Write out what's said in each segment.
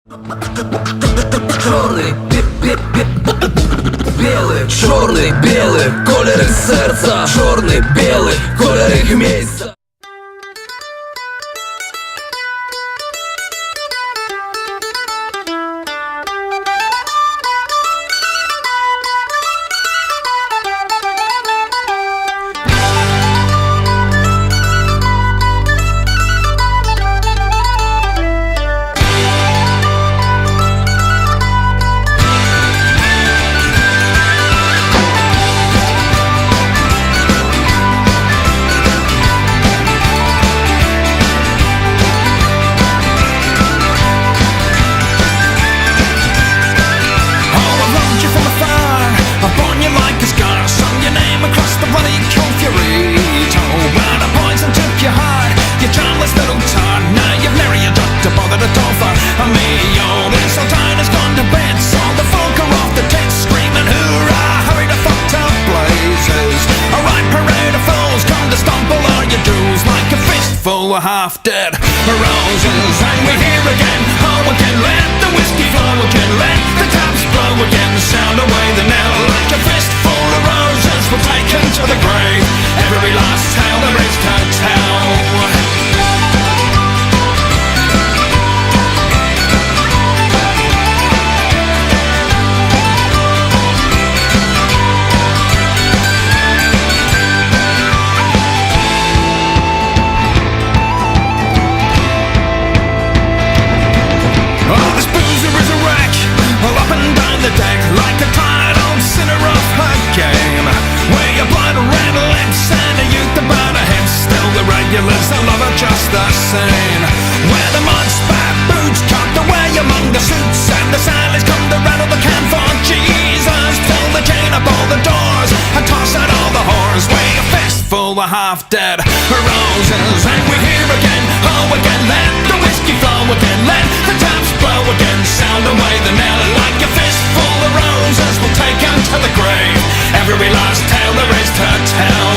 Чорний, білий, чорний, білий, кольори серця, чорний, білий, кольори місця. Half dead roses, and we're here again. Oh, again, let the whiskey flow again, let the taps blow again, sound away the knell like a fistful of roses were taken to the grave. Every last tale there is to tell. Like a tired old sinner off her game, where your blood red lips and a youth about her hips. Still the regulars, I love her just the same. Where the mud spat boots tucked away among the suits, and the sailors come to rattle the can for Jesus. Pull the chain up all the doors and toss out all the whores. Weigh a fistful of half dead roses, and we're here again. Oh, again, let the whiskey flow again, let the taps blow again, sound away the knell like a fistful of roses will take him to the grave. Every last tale there is to tell.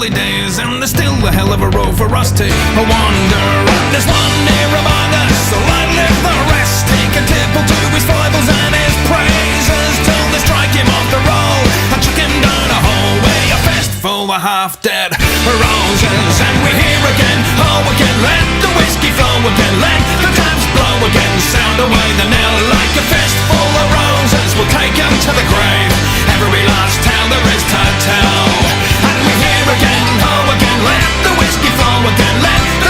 Days, and there's still a hell of a road for us to wander. And there's one here among us, so I live the rest. Take a tipple to his foibles and his praises, till they strike him off the roll and chuck him down a hallway. A fistful of half-dead roses, and we're here again. Oh, again, let the whiskey flow again, let the taps blow again, sound away the knell like a fistful of roses will take him to the grave. Every last tale there is to tell. And we're here again, oh again, let the whiskey flow again, let